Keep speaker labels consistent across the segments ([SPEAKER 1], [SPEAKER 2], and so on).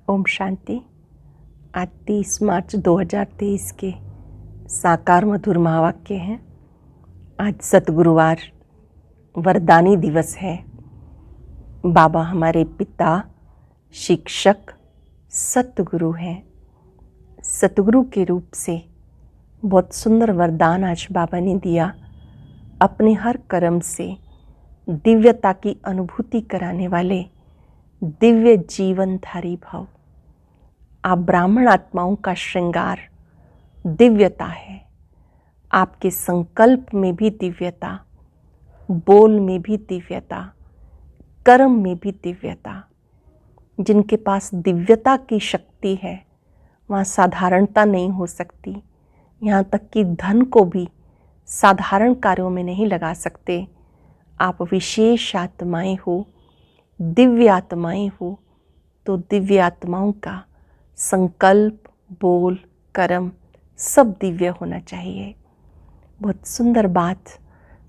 [SPEAKER 1] ओम शांति। आज 30 मार्च 2023 के साकार मधुर महावाक्य हैं। आज सतगुरुवार वरदानी दिवस है। बाबा हमारे पिता, शिक्षक, सतगुरु हैं। सतगुरु के रूप से बहुत सुंदर वरदान आज बाबा ने दिया। अपने हर कर्म से दिव्यता की अनुभूति कराने वाले दिव्य जीवनधारी भव। आप ब्राह्मण आत्माओं का श्रृंगार दिव्यता है। आपके संकल्प में भी दिव्यता, बोल में भी दिव्यता, कर्म में भी दिव्यता। जिनके पास दिव्यता की शक्ति है वहाँ साधारणता नहीं हो सकती। यहाँ तक कि धन को भी साधारण कार्यों में नहीं लगा सकते। आप विशेष आत्माएं हो, दिव्य आत्माएं हो, तो दिव्य आत्माओं का संकल्प, बोल, कर्म सब दिव्य होना चाहिए। बहुत सुंदर बात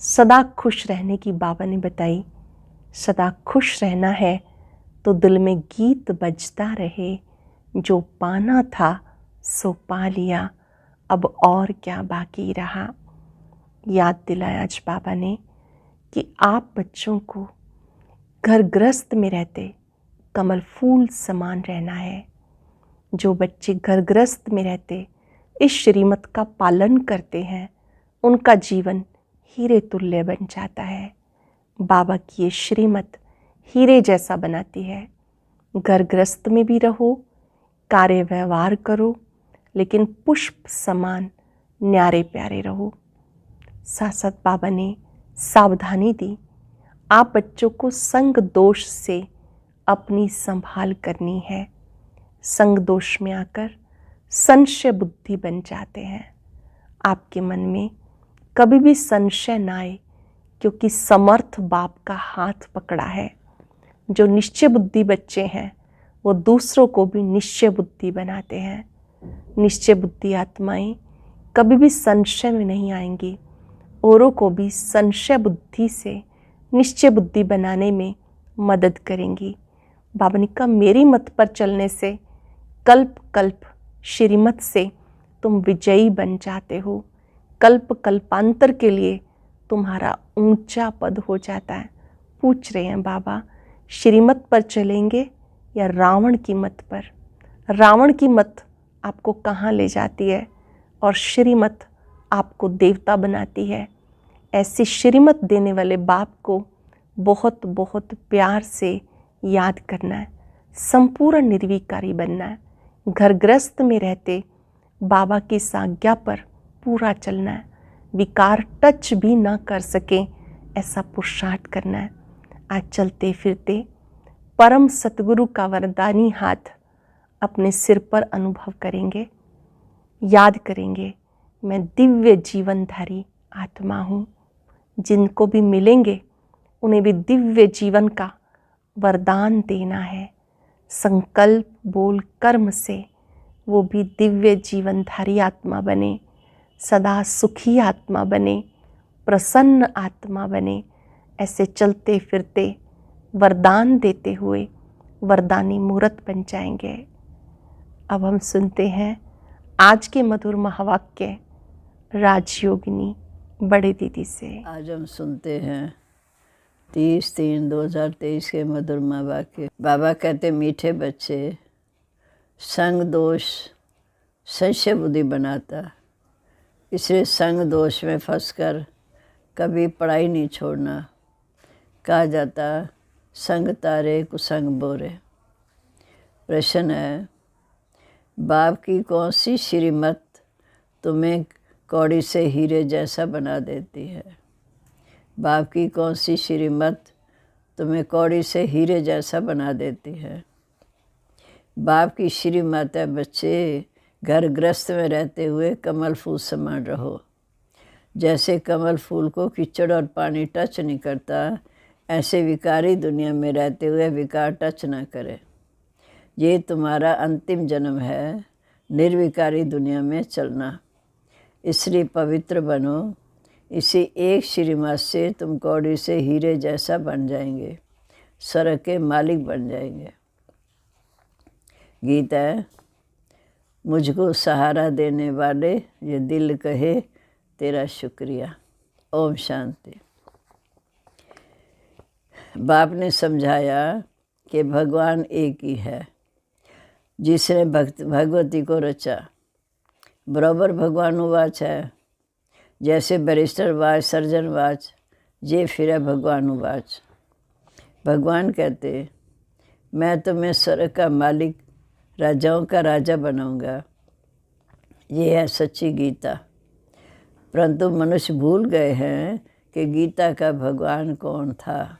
[SPEAKER 1] सदा खुश रहने की बाबा ने बताई। सदा खुश रहना है तो दिल में गीत बजता रहे, जो पाना था सो पा लिया, अब और क्या बाकी रहा। याद दिलाया आज बाबा ने कि आप बच्चों को घर गृहस्थ में रहते कमल फूल समान रहना है। जो बच्चे घर गृहस्थ में रहते इस श्रीमत का पालन करते हैं, उनका जीवन हीरे तुल्य बन जाता है। बाबा की ये श्रीमत हीरे जैसा बनाती है। घर गृहस्थ में भी रहो, कार्य व्यवहार करो, लेकिन पुष्प समान न्यारे प्यारे रहो। साथ साथ बाबा ने सावधानी दी, आप बच्चों को संग दोष से अपनी संभाल करनी है। संग दोष में आकर संशय बुद्धि बन जाते हैं। आपके मन में कभी भी संशय ना आए, क्योंकि समर्थ बाप का हाथ पकड़ा है। जो निश्चय बुद्धि बच्चे हैं वो दूसरों को भी निश्चय बुद्धि बनाते हैं। निश्चय बुद्धि आत्माएं कभी भी संशय में नहीं आएंगी, औरों को भी संशय बुद्धि से निश्चय बुद्धि बनाने में मदद करेंगी। बाबा ने कहा, मेरी मत पर चलने से कल्प कल्प श्रीमत से तुम विजयी बन जाते हो। कल्प कल्पांतर के लिए तुम्हारा ऊंचा पद हो जाता है। पूछ रहे हैं बाबा, श्रीमत पर चलेंगे या रावण की मत पर? रावण की मत आपको कहाँ ले जाती है और श्रीमत आपको देवता बनाती है। ऐसी श्रीमत देने वाले बाप को बहुत बहुत प्यार से याद करना है। संपूर्ण निर्विकारी बनना है। घर गृहस्थ में रहते बाबा की आज्ञा पर पूरा चलना है। विकार टच भी ना कर सके ऐसा पुरुषार्थ करना है। आज चलते फिरते परम सतगुरु का वरदानी हाथ अपने सिर पर अनुभव करेंगे। याद करेंगे, मैं दिव्य जीवनधारी आत्मा हूँ। जिनको भी मिलेंगे उन्हें भी दिव्य जीवन का वरदान देना है। संकल्प, बोल, कर्म से वो भी दिव्य जीवनधारी आत्मा बने, सदा सुखी आत्मा बने, प्रसन्न आत्मा बने। ऐसे चलते फिरते वरदान देते हुए वरदानी मूर्त बन जाएंगे। अब हम सुनते हैं आज के मधुर महावाक्य राजयोगिनी बड़े दीदी से।
[SPEAKER 2] आज हम सुनते हैं 30/3/2023 के मधुर महावाक्य। बाबा कहते, मीठे बच्चे, संग दोष संशय बुद्धि बनाता, इसलिए संग दोष में फंसकर कभी पढ़ाई नहीं छोड़ना। कहा जाता, संग तारे कुसंग बोरे। प्रश्न है, बाप की कौन सी श्रीमत तुम्हें कौड़ी से हीरे जैसा बना देती है? बाप की कौन सी श्रीमत तुम्हें कौड़ी से हीरे जैसा बना देती है? बाप की श्रीमत है, बच्चे, घर गृहस्थ में रहते हुए कमल फूल समान रहो। जैसे कमल फूल को कीचड़ और पानी टच नहीं करता, ऐसे विकारी दुनिया में रहते हुए विकार टच ना करे। ये तुम्हारा अंतिम जन्म है, निर्विकारी दुनिया में चलना। इसलिए पवित्र बनो। इसी एक श्रीमत से तुम कौड़ी से हीरे जैसा बन जाएंगे, स्वर्ग के मालिक बन जाएंगे। गीत है, मुझको सहारा देने वाले ये दिल कहे तेरा शुक्रिया। ओम शांति। बाप ने समझाया कि भगवान एक ही है जिसने भगवती को रचा। बराबर भगवान उवाच है, जैसे बैरिस्टर वाच सर्जन वाच ये फिर है भगवान उवाच। भगवान कहते, मैं तुम्हें स्वर्ग का मालिक, राजाओं का राजा बनाऊंगा। ये है सच्ची गीता। परंतु मनुष्य भूल गए हैं कि गीता का भगवान कौन था।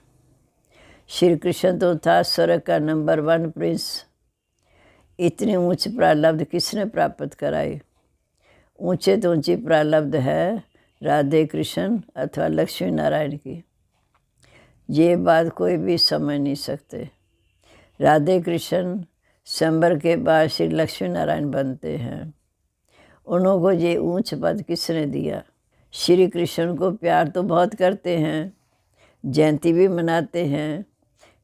[SPEAKER 2] श्री कृष्ण तो था स्वर्ग का नंबर 1 प्रिंस। इतनी ऊंच प्रारब्ध किसने प्राप्त कराई? ऊंचे तो ऊंची प्रारब्ध है राधे कृष्ण अथवा लक्ष्मी नारायण की। ये बात कोई भी समझ नहीं सकते। राधे कृष्ण संबर के बाद श्री लक्ष्मी नारायण बनते हैं। उन्हों को ये ऊंच पद किसने दिया? श्री कृष्ण को प्यार तो बहुत करते हैं, जयंती भी मनाते हैं,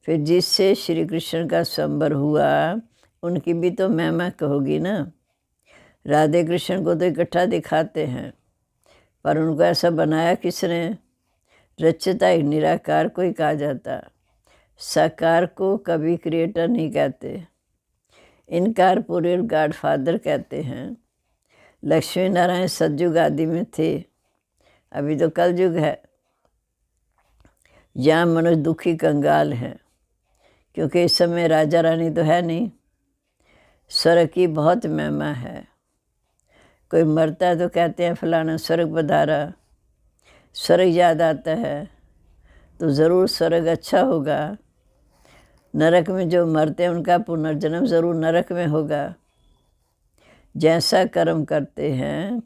[SPEAKER 2] फिर जिससे श्री कृष्ण का संबर हुआ उनकी भी तो महिमा कहोगी ना। राधे कृष्ण को तो इकट्ठा दिखाते हैं, पर उनको ऐसा बनाया किसने? रचता एक निराकार को ही कहा जाता। साकार को कभी क्रिएटर नहीं कहते, इनकारपोरेट गॉडफादर कहते हैं। लक्ष्मी नारायण सतयुग आदि में थे, अभी तो कलयुग है। यहाँ मनुष्य दुखी कंगाल हैं, क्योंकि इस समय राजा रानी तो है नहीं। स्वर्ग की बहुत महिमा है। कोई मरता है तो कहते हैं फलाना स्वर्ग पधारा। स्वर्ग याद आता है तो ज़रूर स्वर्ग अच्छा होगा। नरक में जो मरते हैं उनका पुनर्जन्म ज़रूर नरक में होगा। जैसा कर्म करते हैं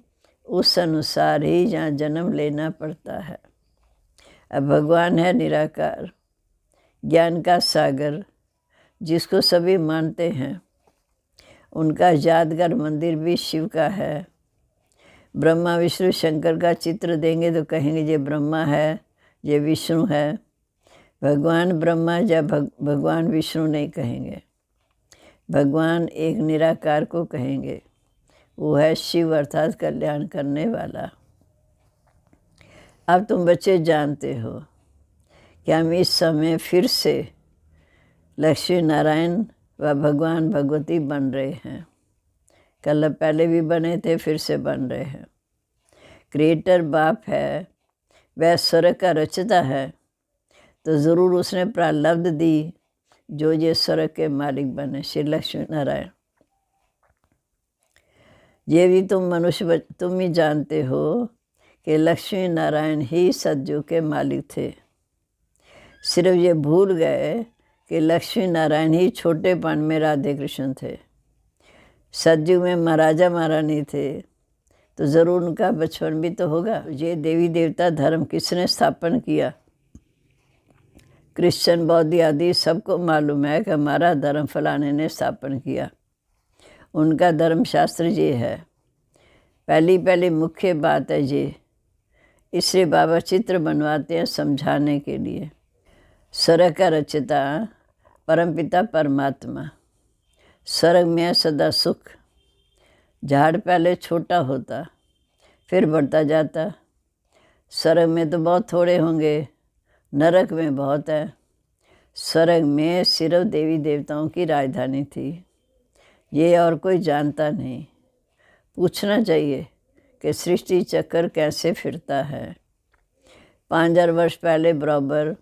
[SPEAKER 2] उस अनुसार ही यहाँ जन्म लेना पड़ता है। अब भगवान है निराकार, ज्ञान का सागर, जिसको सभी मानते हैं। उनका यादगार मंदिर भी शिव का है। ब्रह्मा विष्णु शंकर का चित्र देंगे तो कहेंगे ये ब्रह्मा है, ये विष्णु है। भगवान ब्रह्मा या भगवान विष्णु नहीं कहेंगे, भगवान एक निराकार को कहेंगे। वो है शिव, अर्थात कल्याण करने वाला। अब तुम बच्चे जानते हो कि हम इस समय फिर से लक्ष्मी नारायण व भगवान भगवती बन रहे हैं। कल पहले भी बने थे, फिर से बन रहे हैं। क्रिएटर बाप है, वह स्वर्ग का रचता है, तो ज़रूर उसने प्रारब्ध दी जो ये स्वर्ग के मालिक बने, श्री लक्ष्मी नारायण। ये भी तुम मनुष्य तुम ही जानते हो कि लक्ष्मी नारायण ही सतयुग के मालिक थे। सिर्फ ये भूल गए कि लक्ष्मी नारायण ही छोटेपन में राधे कृष्ण थे। सतयुग में महाराजा महारानी थे, तो ज़रूर उनका बचपन भी तो होगा। ये देवी देवता धर्म किसने स्थापन किया? क्रिश्चियन बौद्ध आदि सबको मालूम है कि हमारा धर्म फलाने ने स्थापन किया। उनका धर्मशास्त्र ये है। पहली मुख्य बात है ये, इसलिए बाबा चित्र बनवाते हैं समझाने के लिए। स्वर्ग का रचयिता परमपिता परमात्मा। स्वर्ग में सदा सुख। झाड़ पहले छोटा होता, फिर बढ़ता जाता। स्वर्ग में तो बहुत थोड़े होंगे, नरक में बहुत है। स्वर्ग में सिर्फ देवी देवताओं की राजधानी थी, ये और कोई जानता नहीं। पूछना चाहिए कि सृष्टि चक्कर कैसे फिरता है। 5000 वर्ष पहले बराबर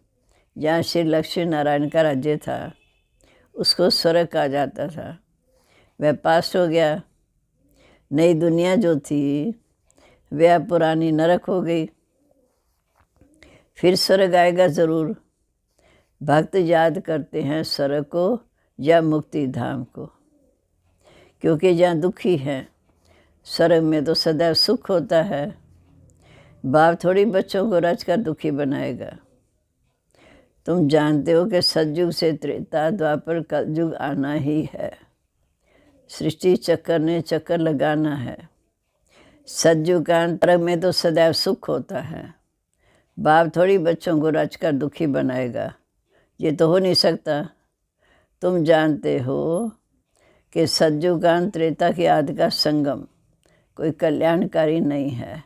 [SPEAKER 2] जहाँ श्री लक्ष्मी नारायण का राज्य था, उसको स्वर्ग कहा जाता था। वह पास्ट हो गया। नई दुनिया जो थी वह पुरानी नरक हो गई। फिर स्वर्ग आएगा ज़रूर। भक्त याद करते हैं स्वर्ग को या मुक्ति धाम को, क्योंकि जहाँ दुखी हैं, स्वर्ग में तो सदैव सुख होता है। बाप थोड़ी बच्चों को रच कर दुखी बनाएगा। तुम जानते हो कि सतयुग से त्रेता द्वापर कलयुग आना ही है। सृष्टि चक्कर ने चक्कर लगाना है। सतयुग का अंतर में तो सदैव सुख होता है। बाप थोड़ी बच्चों को रच कर दुखी बनाएगा, ये तो हो नहीं सकता। तुम जानते हो कि सतयुगान त्रेता की आदि का संगम कोई कल्याणकारी नहीं है,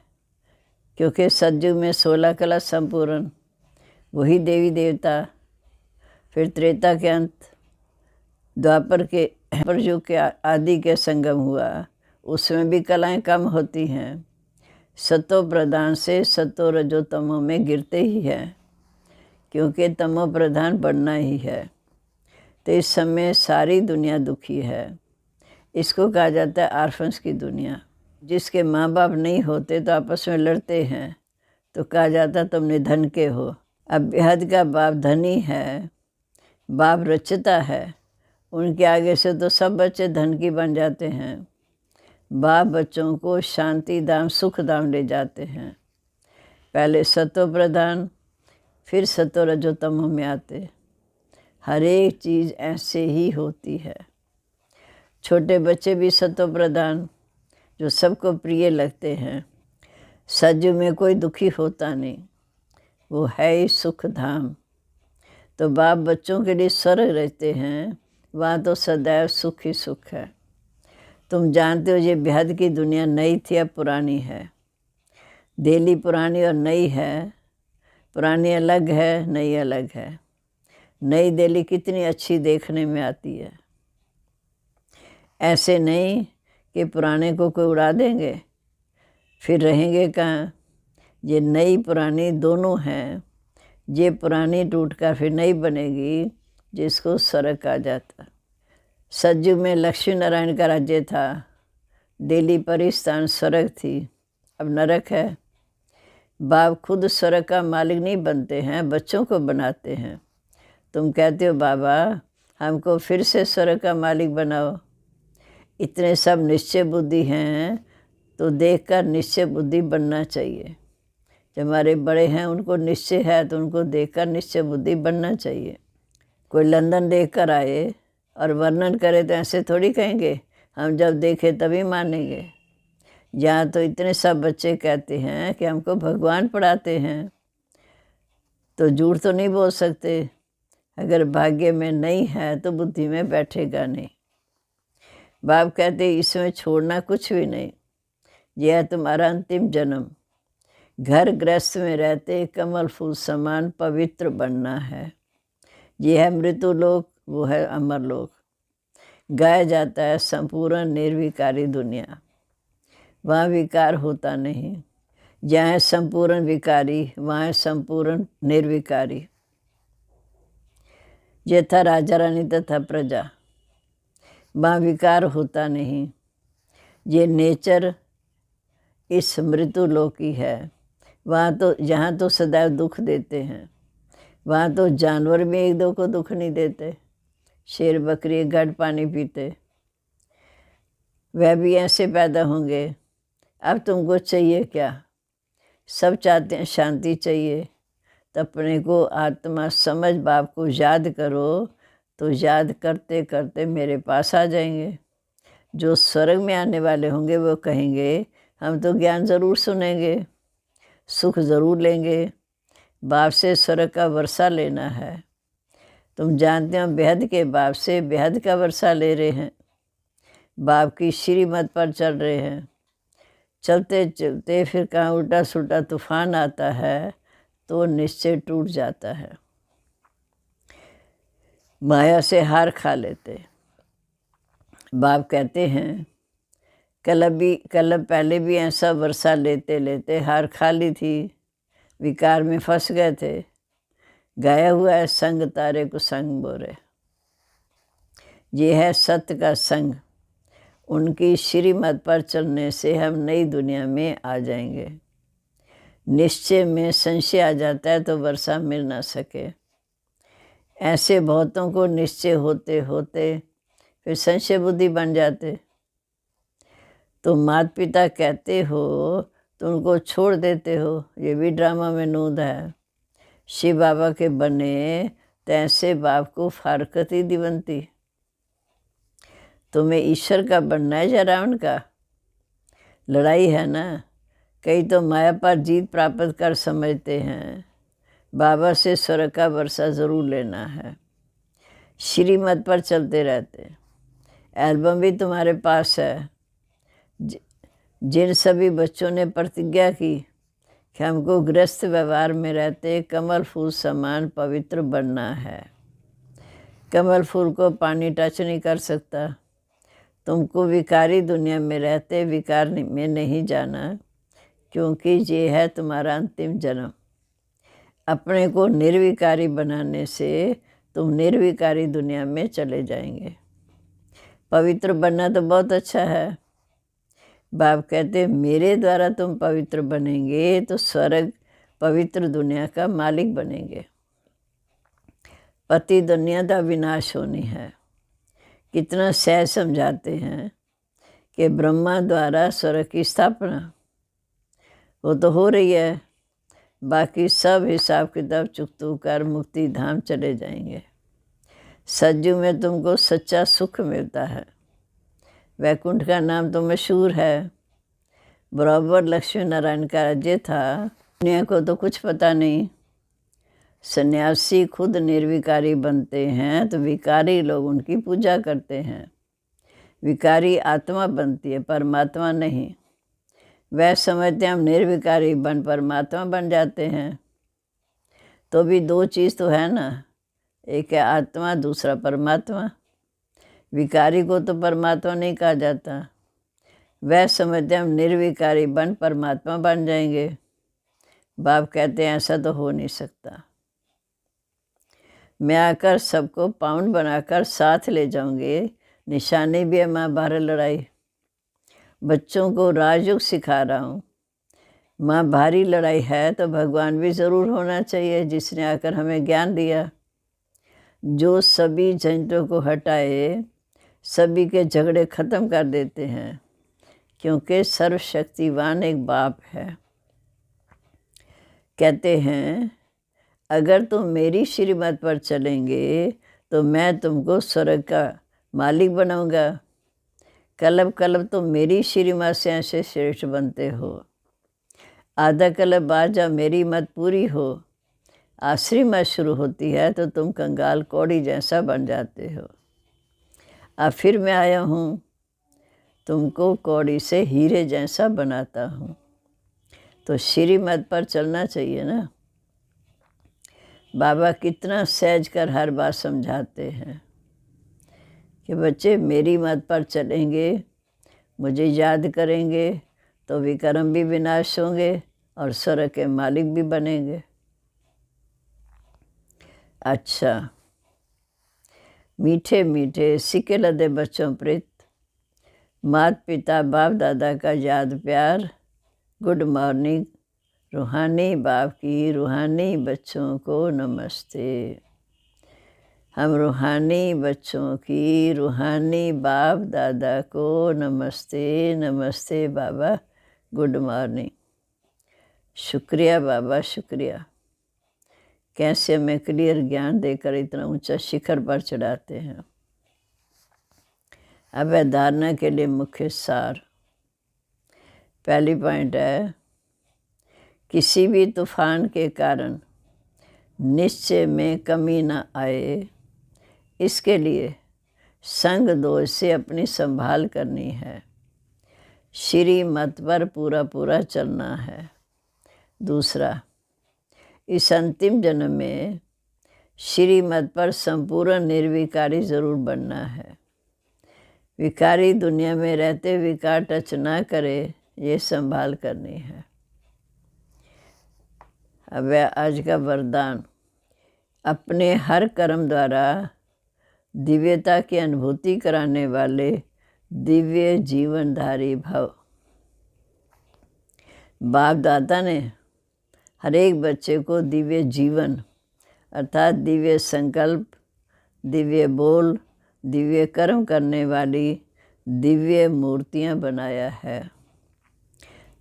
[SPEAKER 2] क्योंकि सतयुग में 16 कला संपूर्ण, वही देवी देवता। फिर त्रेता के अंत द्वापर युग के आदि के संगम हुआ, उसमें भी कलाएं कम होती हैं। सतो प्रधान से सतो रजो तमो में गिरते ही है, क्योंकि तमो प्रधान बढ़ना ही है। तो इस समय सारी दुनिया दुखी है। इसको कहा जाता है आर्फन्स की दुनिया। जिसके माँ बाप नहीं होते तो आपस में लड़ते हैं, तो कहा जाता तुम निधन के हो। अब बेहद का बाप धनी है, बाप रचता है, उनके आगे से तो सब बच्चे धन की बन जाते हैं। बाप बच्चों को शांति धाम सुख धाम ले जाते हैं। पहले सतो प्रधान, फिर सतो रजो तमो में आते। हर एक चीज़ ऐसे ही होती है। छोटे बच्चे भी सतो प्रधान, जो सबको प्रिय लगते हैं। सतयुग में कोई दुखी होता नहीं, वो है ही सुख धाम। तो बाप बच्चों के लिए स्वर्ग रहते हैं, वहाँ तो सदैव सुख ही सुख है। तुम जानते हो ये बेहद की दुनिया नई थी, अब पुरानी है। दिल्ली पुरानी और नई है। पुरानी अलग है, नई अलग है। नई दिल्ली कितनी अच्छी देखने में आती है। ऐसे नहीं कि पुराने को कोई उड़ा देंगे, फिर रहेंगे कहाँ। ये नई पुरानी दोनों हैं। ये पुरानी टूटकर फिर नई बनेगी, जिसको स्वर्ग कहा जाता। सतयुग में लक्ष्मी नारायण का राज्य था। दिल्ली परिस्थान स्वर्ग थी, अब नरक है। बाप खुद स्वर्ग का मालिक नहीं बनते हैं, बच्चों को बनाते हैं। तुम कहते हो बाबा हमको फिर से स्वर्ग का मालिक बनाओ। इतने सब निश्चय बुद्धि हैं, तो देखकर निश्चय बुद्धि बनना चाहिए। जो हमारे बड़े हैं उनको निश्चय है, तो उनको देखकर निश्चय बुद्धि बनना चाहिए। कोई लंदन देख कर आए और वर्णन करे तो ऐसे थोड़ी कहेंगे, हम जब देखे तभी मानेंगे। यहाँ तो इतने सब बच्चे कहते हैं कि हमको भगवान पढ़ाते हैं, तो झूठ तो नहीं बोल सकते। अगर भाग्य में नहीं है तो बुद्धि में बैठेगा नहीं। बाप कहते इसमें छोड़ना कुछ भी नहीं, यह है तुम्हारा अंतिम जन्म। घर गृहस्थ में रहते कमल फूल समान पवित्र बनना है। यह है मृत्यु लोक, वो है अमर लोक। गाया जाता है संपूर्ण निर्विकारी दुनिया, वहाँ विकार होता नहीं। जहाँ है संपूर्ण विकारी, वहाँ है संपूर्ण निर्विकारी। यथा राजा रानी तथा प्रजा, वहाँ विकार होता नहीं। ये नेचर इस मृत्यु लोकी है। वहाँ तो यहाँ तो सदैव दुख देते हैं। वहाँ तो जानवर भी एक दो को दुख नहीं देते। शेर बकरी घट पानी पीते, वह भी ऐसे पैदा होंगे। अब तुमको चाहिए क्या? सब चाहते हैं शांति चाहिए, तो अपने को आत्मा समझ बाप को याद करो, तो याद करते करते मेरे पास आ जाएंगे। जो स्वर्ग में आने वाले होंगे वो कहेंगे हम तो ज्ञान ज़रूर सुनेंगे, सुख ज़रूर लेंगे, बाप से स्वर्ग का वर्षा लेना है। तुम जानते हो बेहद के बाप से बेहद का वर्षा ले रहे हैं, बाप की श्रीमत पर चल रहे हैं। चलते चलते फिर कहाँ उल्टा सुल्टा तूफान आता है, तो निश्चय टूट जाता है। माया से हार खा लेते। बाप कहते हैं कल पहले भी ऐसा वर्षा लेते लेते हार खा ली थी, विकार में फंस गए थे। गाया हुआ है संग तारे को संग बोरे। ये है सत्य का संग। उनकी श्रीमत पर चलने से हम नई दुनिया में आ जाएंगे। निश्चय में संशय आ जाता है तो वर्षा मिल ना सके। ऐसे बहुतों को निश्चय होते होते फिर संशय बुद्धि बन जाते। तो माता पिता कहते हो तो उनको छोड़ देते हो, ये भी ड्रामा में नूद है। शिव बाबा के बने तैसे बाप को फारकती दिवंती। तुम्हें ईश्वर का बनना है या रावण का? लड़ाई है ना। कई तो माया पर जीत प्राप्त कर समझते हैं, बाबा से स्वर्ग का वर्षा ज़रूर लेना है। श्रीमत पर चलते रहते। एल्बम भी तुम्हारे पास है। जिन सभी बच्चों ने प्रतिज्ञा की कि हमको गृहस्थ व्यवहार में रहते कमल फूल समान पवित्र बनना है। कमल फूल को पानी टच नहीं कर सकता। तुमको विकारी दुनिया में रहते विकार में नहीं जाना, क्योंकि ये है तुम्हारा अंतिम जन्म। अपने को निर्विकारी बनाने से तुम निर्विकारी दुनिया में चले जाएंगे। पवित्र बनना तो बहुत अच्छा है। बाप कहते मेरे द्वारा तुम पवित्र बनेंगे तो स्वर्ग पवित्र दुनिया का मालिक बनेंगे। पति दुनिया का विनाश होनी है। कितना सहज समझाते हैं कि ब्रह्मा द्वारा स्वर्ग की स्थापना वो तो हो रही है, बाकी सब हिसाब किताब चुकतू कर मुक्ति धाम चले जाएंगे। सज्जू में तुमको सच्चा सुख मिलता है। वैकुंठ का नाम तो मशहूर है। बराबर लक्ष्मी नारायण का राज्य था। दुनिया को तो कुछ पता नहीं। सन्यासी खुद निर्विकारी बनते हैं तो विकारी लोग उनकी पूजा करते हैं। विकारी आत्मा बनती है, परमात्मा नहीं। वह समझते हम निर्विकारी बन परमात्मा बन जाते हैं। तो भी दो चीज़ तो है ना, एक है आत्मा, दूसरा परमात्मा। विकारी को तो परमात्मा नहीं कहा जाता। वह समझते हम निर्विकारी बन परमात्मा बन जाएंगे। बाप कहते हैं ऐसा तो हो नहीं सकता। मैं आकर सबको पाउंड बनाकर साथ ले जाऊंगे। निशानी भी है महाभारत लड़ाई। बच्चों को राजयोग सिखा रहा हूँ। माँ भारी लड़ाई है तो भगवान भी ज़रूर होना चाहिए, जिसने आकर हमें ज्ञान दिया। जो सभी झंझटों को हटाए, सभी के झगड़े ख़त्म कर देते हैं, क्योंकि सर्वशक्तिवान एक बाप है। कहते हैं अगर तुम मेरी श्रीमत पर चलेंगे तो मैं तुमको स्वर्ग का मालिक बनाऊंगा। कलब कलब तुम मेरी श्रीमत से ऐसे श्रेष्ठ बनते हो। आधा कलब बाद जब मेरी मत पूरी हो, आश्री मत शुरू होती है तो तुम कंगाल कौड़ी जैसा बन जाते हो। अब फिर मैं आया हूँ, तुमको कौड़ी से हीरे जैसा बनाता हूँ। तो श्रीमत पर चलना चाहिए ना। बाबा कितना सहज कर हर बात समझाते हैं कि बच्चे मेरी मत पर चलेंगे, मुझे याद करेंगे तो विक्रम भी विनाश होंगे और स्वर्ग के मालिक भी बनेंगे। अच्छा, मीठे मीठे सिक्के लदे बच्चों प्रीत, माता पिता बाप दादा का याद प्यार। Good morning. रूहानी बाप की रूहानी बच्चों को नमस्ते। हम रूहानी बच्चों की रूहानी बाप दादा को नमस्ते। नमस्ते बाबा, गुड मॉर्निंग। शुक्रिया बाबा, शुक्रिया। कैसे हमें क्लियर ज्ञान देकर इतना ऊंचा शिखर पर चढ़ाते हैं। अब है धारणा के लिए मुख्य सार। पहली पॉइंट है, किसी भी तूफान के कारण निश्चय में कमी न आए, इसके लिए संग दोष से अपनी संभाल करनी है। श्री मत पर पूरा पूरा चलना है। दूसरा, इस अंतिम जन्म में श्री मत पर संपूर्ण निर्विकारी जरूर बनना है। विकारी दुनिया में रहते विकार टच ना करे, ये संभाल करनी है। अब आज का वरदान, अपने हर कर्म द्वारा दिव्यता की अनुभूति कराने वाले दिव्य जीवनधारी भव। बाप दादा ने हर एक बच्चे को दिव्य जीवन अर्थात दिव्य संकल्प, दिव्य बोल, दिव्य कर्म करने वाली दिव्य मूर्तियाँ बनाया है।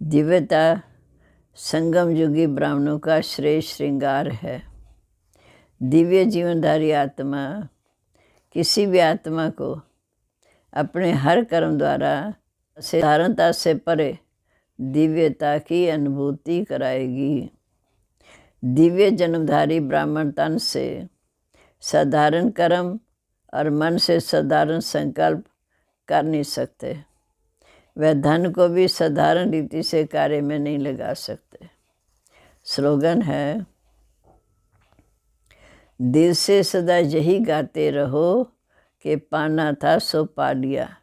[SPEAKER 2] दिव्यता संगम युगी ब्राह्मणों का श्रेष्ठ श्रृंगार है। दिव्य जीवनधारी आत्मा किसी भी आत्मा को अपने हर कर्म द्वारा साधारणता से परे दिव्यता की अनुभूति कराएगी। दिव्य जन्मधारी ब्राह्मण तन से साधारण कर्म और मन से साधारण संकल्प कर नहीं सकते। वह धन को भी साधारण रीति से कार्य में नहीं लगा सकते। स्लोगन है, दिल से सदा यही गाते रहो कि पाना था सो पा लिया,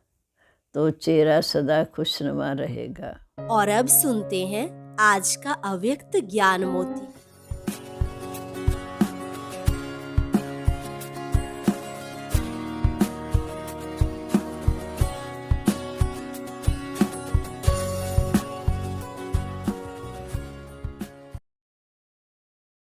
[SPEAKER 2] तो चेहरा सदा खुशनुमा रहेगा।
[SPEAKER 3] और अब सुनते हैं आज का अव्यक्त ज्ञान मोती।